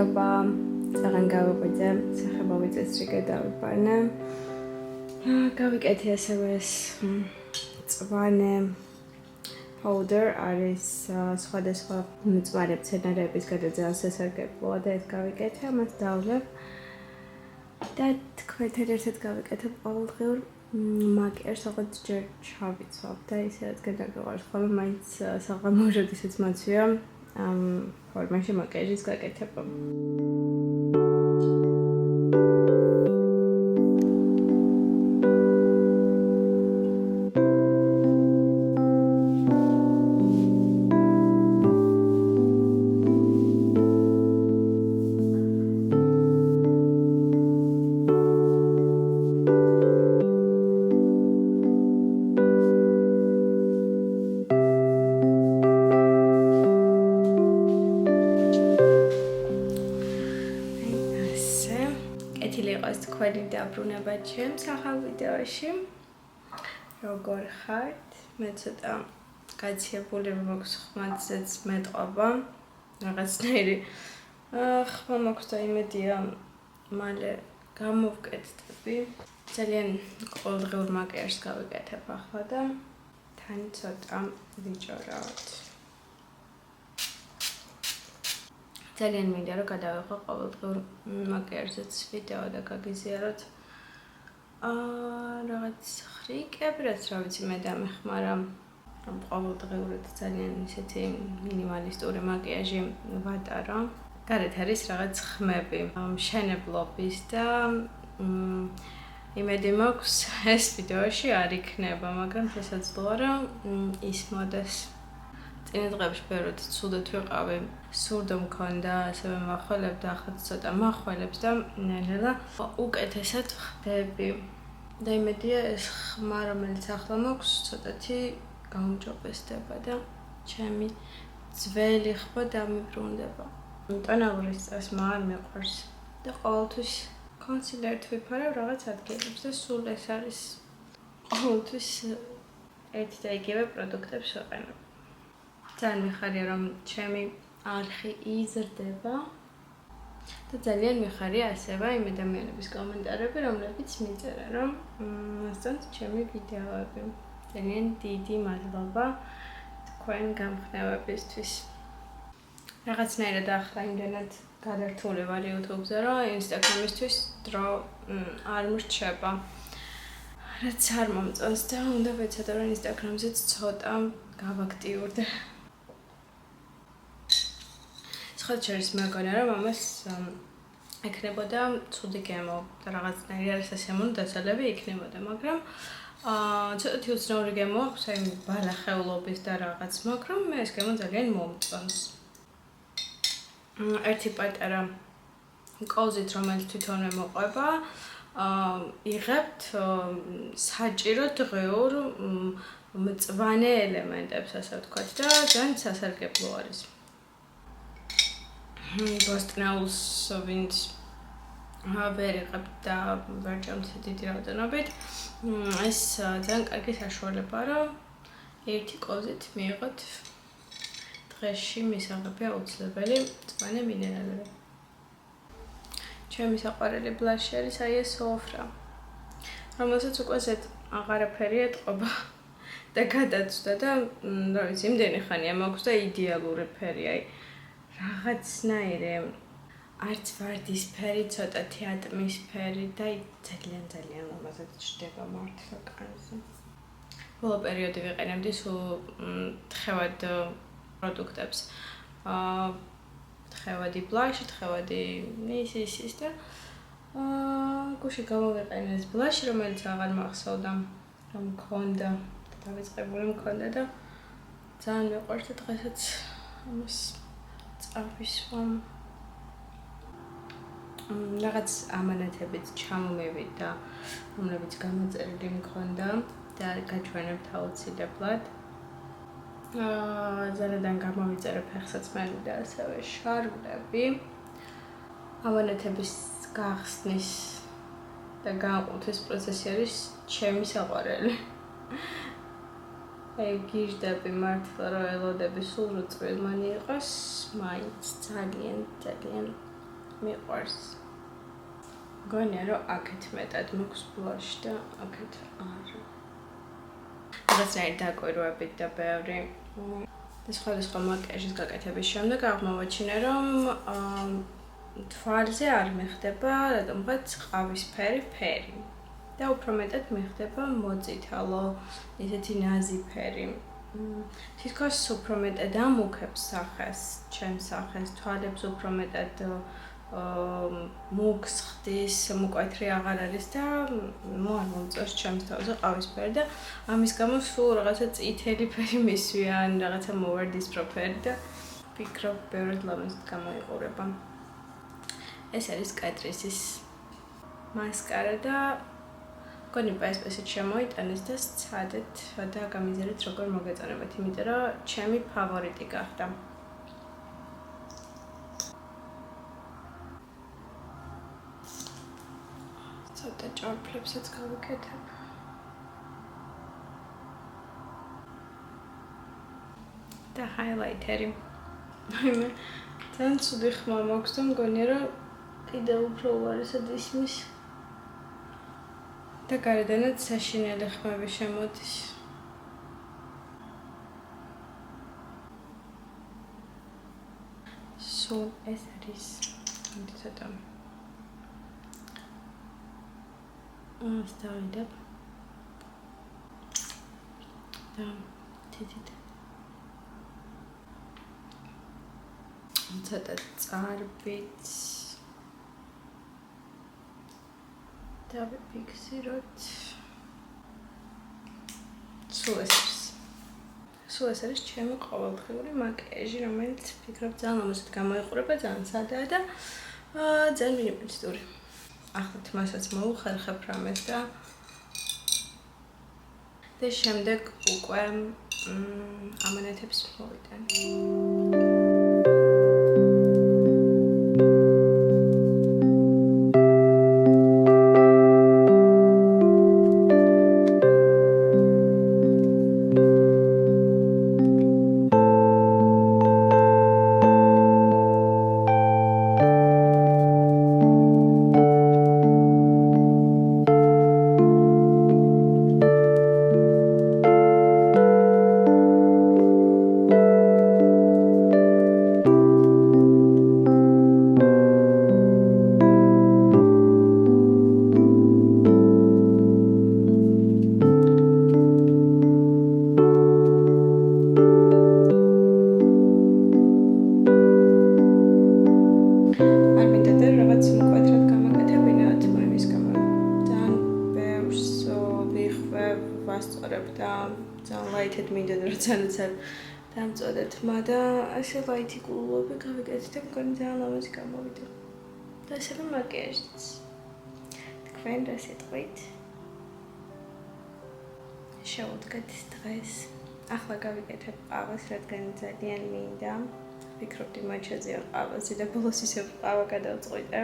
გამარჯობა. Ძალიან გავიყვიძე, სახებავი წესრიგი დავიბანე. გავიკეთე ასევე ეს მწვანე powder არის სხვადასხვა მწვანე მცენარეების გადაძევას სასარგებლოა და ეს გავიკეთე, ამას დავლებ. და თქვენთან ერთად გავიკეთებ ყოველდღიურ მაკიაჟს, როგორც ჯერ ჩავიცვალ და ისე რადგან გაგვიყვარს ხოლმე მაინც საღამო როდესაც მოცვია ამ ფორმაში მაკიაჟის გაკეთება. თქვენი დაბრუნება ჩემს ახალ ვიდეოში. როგორ ხართ? მე ცოტა გაციებული მაქვს ხმათზეც მეტყობა. რაღაცნაირი ხმა მაქვს და იმედია მალე გამოვკეთდები. ძალიან ყოველდღიურ მაკიაჟს გავიკეთებ ახლა და თან ცოტა ვიჭორავთ. ძალიან მინდა რომ გადავიღო ყოველდღიურ მაკიაჟზეც ვიდეო და გაგიზიაროთ რაღაც ხრიკები, რაც რა ვიცი მე დამეხმარა რომ ყოველდღიურად ძალიან ისეთი მინიმალისტური მაკიაჟი ვატარო. გარეთ არის რაღაც ხმები მშენებლობის და იმედი მაქვს ეს ვიდეოში არ იქნება, მაგრამ შესაძლოა რომ ისმოდეს. წინა დღეებში ბევრად ცუდად ვიყავი, სურდო მქონდა, ასევე მახველებდა, ახლა ცოტა მახველებს და ნელა უკეთესად ხდები. და იმედია ეს ხმა, რომელიც ახლა მაქვს, ცოტათი გაუმჯობესდება და ჩემი ძველი ხმა დამიბრუნდება. ტონალურის წასმა არ მიყვარს და ყოველთვის კონსილერით ვიფარავ რაღაც ადგილებს და სულ ეს არის ყოველთვის ერთ და იგივე პროდუქტებს ვიყენებ. ძალიან მიხარია რომ ჩემი არხი იზრდება და ძალიან მიხარია ასევე იმ ადამიანების კომენტარები, რომლებიც მიწერა რომ მოსწონთ ჩემი ვიდეოები. ძალიან დიდი მადლობა თქვენ გამხნევებისთვის. რაღაცნაირად ახლა იმდენად გადართული ვარ YouTube-ზე, რომ Instagram-ისთვის დრო არ მრჩება. რაც არ მომწონს და უნდა ვეცადო რომ Instagram-ზეც ცოტა გავაქტიურდე. ხოჩერის მეგონა რომ ამას ეკნებოდა ცუდი გემო და რაღაცნაირი არის სასიამოვნო დასალები იქნებოდა, მაგრამ ცოტათი უცნაური გემო აქვს აი ბალახეულობის და რაღაც, მაგრამ მე ეს გემო ძალიან მომწონს. ერთი პატარა კოზით, რომელიც თვითონვე მოყვება, იღებთ საჭირო დღეურ მწვანე ელემენტებს, ასე ვთქვათ და ძალიან სასარგებლო არის. ბოსტნეულს ვინც ვერ იღებთ და ვერ ჭამთ დიდი რაოდენობით, ეს ძალიან კარგი საშუალებაა, რომ ერთი კოზით მიიღოთ დღეში მისაღები აუცილებელი მწვანე მინერალები. ჩემი საყვარელი ბლაში არის აი ეს ოფრა, რომელსაც უკვე ზედ აღარაფერი ეტყობა და გადაწვდა და რა ვიცი, იმდენი ხანია მაქვს და იდეალური ფერი, აი რაღაცნაირი არც ვარდისფერი, ცოტათი ატმისფერი და ძალიან ძალიან ლამაზად ჩდება მართლა კანზე. ბოლო პერიოდი ვიყენებდი სულ თხევად პროდუქტებს. თხევადი ბლაში, თხევადი ის და გუშინ გამოვიყენე ეს ბლაში, რომელიც აღარ მახსოვდა რომ მქონდა და დავიწყებული მქონდა და ძალიან მიყვარს და დღესაც ამას წავისვამ. რაღაც ამანათებით ჩამომივით და რომლებიც გამოწერილი მქონდა და გაჩვენებთ აუცილებლად. ZARA-დან გამოვიწერე ფეხსაცმელი და ასევე შარვლები. ამანათების გახსნის და გააყუთვის პროცესი არის ჩემი საყვარელი. აი გიჟდები მართლა რომ ელოდები სულ რუწვილმანი იყოს, მაინც ძალიან მიყვარს. გონია რომ აქეთ მეტად მაქვს ბლუში და აქეთ არა. რაღაცნაირი დაკვირვებით და ბევრი და სხვადასხვა მაკიაჟის გაკეთების შემდეგ აღმოვაჩინე რომ თვალზე არ მეხდება რატომღაც ყავისფერი ფერი და უფრო მეტად მეხდება მოწითალო, ისეთი ნაზი ფერი. თითქოს უფრო მეტად ამუქებს სახეს, ჩემს სახეს, თვალებს უფრო მეტად მოგს ხდის, მკვეთრი აღარ არის და არ მომწონს ჩემს თავზე ყავისფერი და ამის გამო სულ რაღაცა წითელი ფერი მისვია ან რაღაცა მოვარდისფრო-ფერი და ვფიქრობ ბევრად ლამაზად გამოიყურება. ეს არის კატრისის მასკარა და მგონი პესპესით შემოიტანეს და სცადეთ და გამიზიარეთ როგორ მოგეწონებათ, იმიტომ რომ ჩემი ფავორიტი გახდა. ცოტა ჭორფლებსაც გავიკეთებ. და ჰაილაიტერი. მე ძალიან ცუდი ხმა მაქვს და მგონია რომ კიდევ უფრო უარესად ისმის. და გარედანაც საშინელი ხმები შემოდის. სულ ეს არის ცოტა დავიდებ და თითით ცოტა წარბიც და ვიფიქსიროთ სულ ეს არის ჩემი ყოველდღიური მაკიაჟი, რომელიც ვფიქრობ ძალიან ლამაზად გამოიყურება, ძალიან სადაა და ძალიან მინიმალისტური. ახლა თმასაც მოუხერხებ რამეს და შემდეგ უკვე ამანათებს მოვიტან. დამწოდეთ, მაგრამ ასე ლაითი გულობი გავიკეთეთ და მგონი ძალიან ლამაზი გამოვიდა. და ასევე მაკიაჟიც. თქვენ რა სიტყვით? შევუდგეთ დღეს. ახლა გავიკეთებ ყავას, რადგან ძალიან მინდა. ვფიქრობდი მათ შეძია ყავაზე და ბოლოს ისევ ყავა გადავწყვიტე.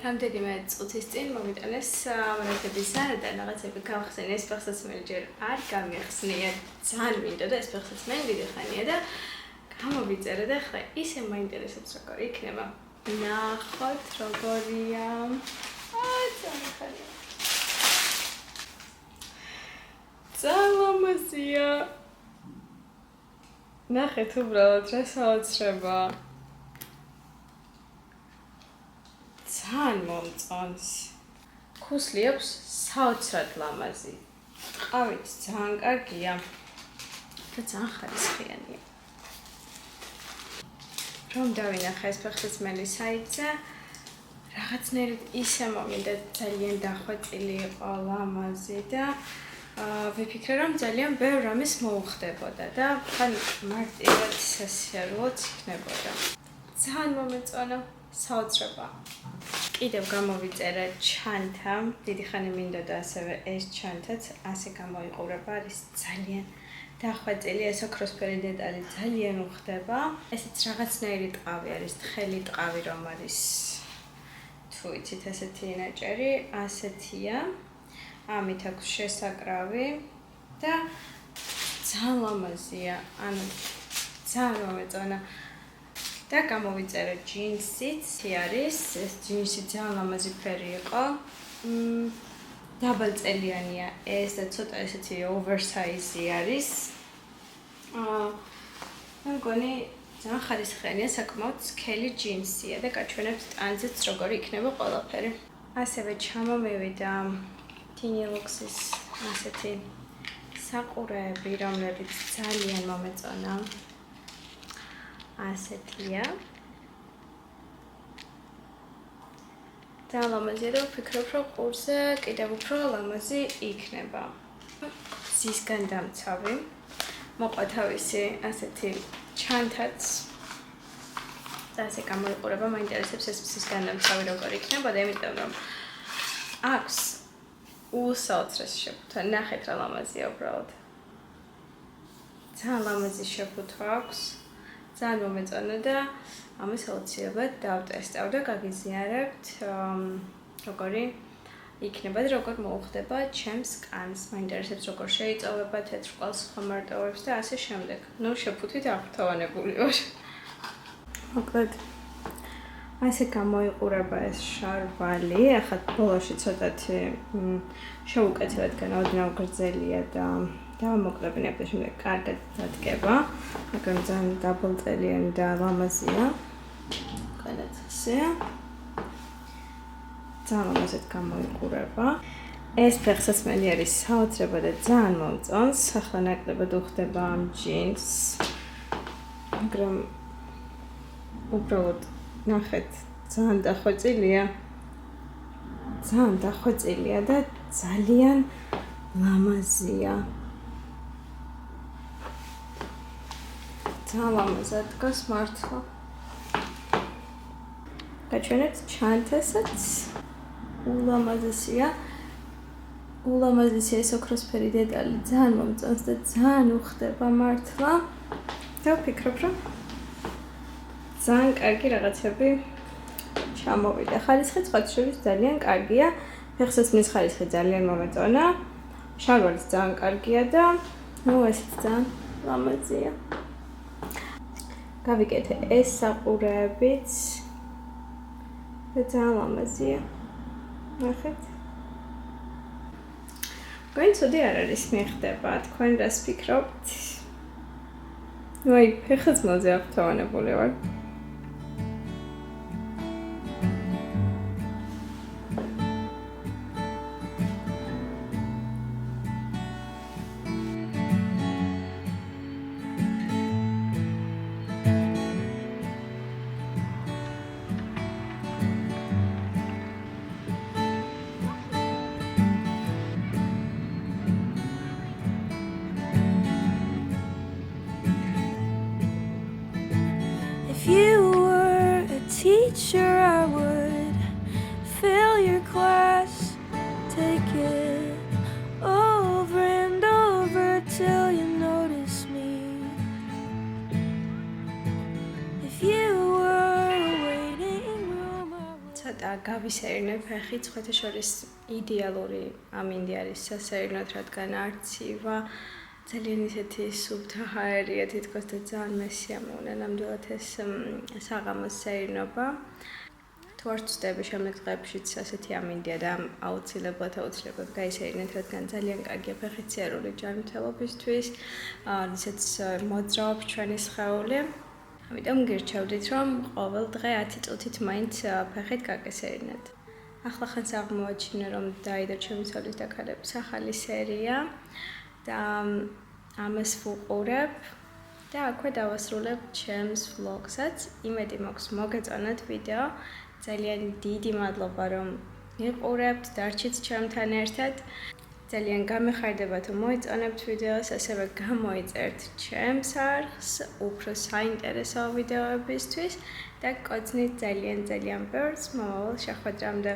რამდენიმე წუთის წინ მომიტანეს ამერეთების ზარა და რაღაცები გავხსენე ეს ფეხსაცმელი ჯერ არ გამიხსნია ძალიან მინდოდა და ეს ფეხსაცმელი დიდი ხანია და გამოვიწერე და ხა ისე მაინტერესებს როგორ იქნება ნახოთ როგორია ძალამაზია ნახეთ უბრალოდ რა საოცრება ძალიან მომწონს. ქუსლი აქვს საოცრად ლამაზი. ყავით ძალიან კარგია. და ძალიან ხარისხიანია. რომ დავინახე ეს ფეხსაცმელი საიტზე, რაღაცნაირად ისე მომინდა ძალიან დახვეწილი იყო ლამაზი და ვიფიქრე რომ ძალიან ბევრ რამეს მოუხდებოდა და თან მარტივად სასიარულოც იქნებოდა. ძალიან მომეწონა საოცრება. კიდევ გამოვიწერა ჩანთა, დიდი ხანი მინდოდა ასევე ეს ჩანთაც ასე გამოიყურება, არის ძალიან დახვეწილი, ეს ოქროსფერი დეტალი ძალიან უხდება. ესეც რაღაცნაირი ტყავი არის, თხელი ტყავი რომ არის. თუ იცით ესეთი ინაჭერი, ასეთია. ამით აქვს შესაკრავი და ძალიან ლამაზია, ანუ ძალიან მომეწონა. და გამოვიწერე ჯინსიც არის, ეს ჯინსი ძალიან ლამაზი ფერი იყო. დაბალწელიანია ეს და ცოტა ესეთი oversize-ი არის. მგონი ძალიან ხარისხიანია, საკმაოდ სქელი ჯინსია და გაჩვენებთ ტანზეც როგორი იქნება ყველაფერი. ასევე ჩამომივიდა ვლოგსის ასეთი საყურეები, რომლებიც ძალიან მომეწონა. ასეთია. და ლამაზია და ვფიქრობ, რომ ყურზე კიდევ უფრო ლამაზი იქნება. ზისგან დამცავი. მოყვა თავისი ასეთი ჩანთაც. და ასე გამოიყურება, მაინტერესებს ეს ზისგან დამცავი როგორ იქნება და იმიტომ რომ აქვს უსაოცრესი შეფუთვა. ნახეთ რა ლამაზია უბრალოდ. ძალიან ლამაზი შეფუთვა აქვს. ძალიან მომეწონა და ამას აუცილებლად დავტესტავ და გაგიზიარებთ როგორი იქნება და როგორ მოუხდება ჩემს კანს. მაინტერესებს როგორ შეიწოვება თეთრ-ყვალს ხომარტოვებს და ასე შემდეგ. ნუ შეფუთვით აღფრთოვანებული ვარ. მოკლედ ასე გამოიყურება ეს შარვალი. ახლა ბოლოში ცოტათი შეუკეთებად განაოდნავ გრძელია და დავამოკლებინებ და შემდეგ კარგად დადგება. მაგრამ ძალიან დაბალწელიანი და ლამაზია. განაც ასეა. ძალიან ლამაზად გამოიყურება. ეს ფეხსაცმელი არის საოცრება და ძალიან მომწონს. ახლა ნაკლებად უხდება ამ ჯინს. მაგრამ უბრალოდ ნახეთ, ძალიან დახვეწილია. ძალიან დახვეწილია და ძალიან ლამაზია. ძალიან ლამაზად დგას მართლა. გაჩვენებთ ჩანთასაც. ულამაზესია. ულამაზესია ეს ოქროსფერი დეტალი. ძალიან მომწონს და ძალიან უხდება მართლა. და ვფიქრობ, რომ ძალიან კარგი რაღაცები ჩამოვიდა. ხარისხი სხვადასხვა ძალიან კარგია. ფეხსაცმლის ხარისხი ძალიან მომეწონა. შარვალიც ძალიან კარგია და ნუ ესეც ძალიან ლამაზია. გავიკეთე ეს საყურეებიც და ძალიან ლამაზია. ნახეთ. გვენცოდი არ არის მიხდება, თქვენ რას ფიქრობთ? ნუ აი ფეხსაცმელზე აღფრთოვანებული ვარ. If you ცოტა გავისეირნე ფეხი, სხვათა შორის იდეალური ამინდი არის სასეირნოდ, რადგან არცივა ძალიან ისეთი სუფთა ჰაერია თითქოს და ძალიან მესიამოვნე ნამდვილად ეს საღამოს სეირნობა. თუ არ ვწდები შემდეგ დღეებშიც ასეთი ამინდია და აუცილებლად გაისეირნეთ, რადგან ძალიან კარგია ფეხისცერული ჯანმრთელობისთვის, ვისაც მოძრაობს ჩვენი სხეული. ამიტომ გირჩევდით, რომ ყოველ დღე 10 წუთით მაინც ფეხით გაგესეირნეთ. ახლა ხანს აღმოაჩინე, რომ დაიდო ჩემი ცოლის და ქალების ახალი სერია და ამას ვუყურებ და აქვე დავასრულებ ჩემს ვლოგსაც. იმედი მაქვს მოგეწონათ ვიდეო. ძალიან დიდი მადლობა, რომ მიყურებთ, დარჩით ჩემთან ერთად. ძალიან გამეხარდებათ, რომ მოეწონებთ ვიდეოს, ასევე გამოიწერთ ჩემს არხს უფრო საინტერესო ვიდეოებისთვის და გკოცნით ძალიან ბევრს მომავალ შეხვედრამდე.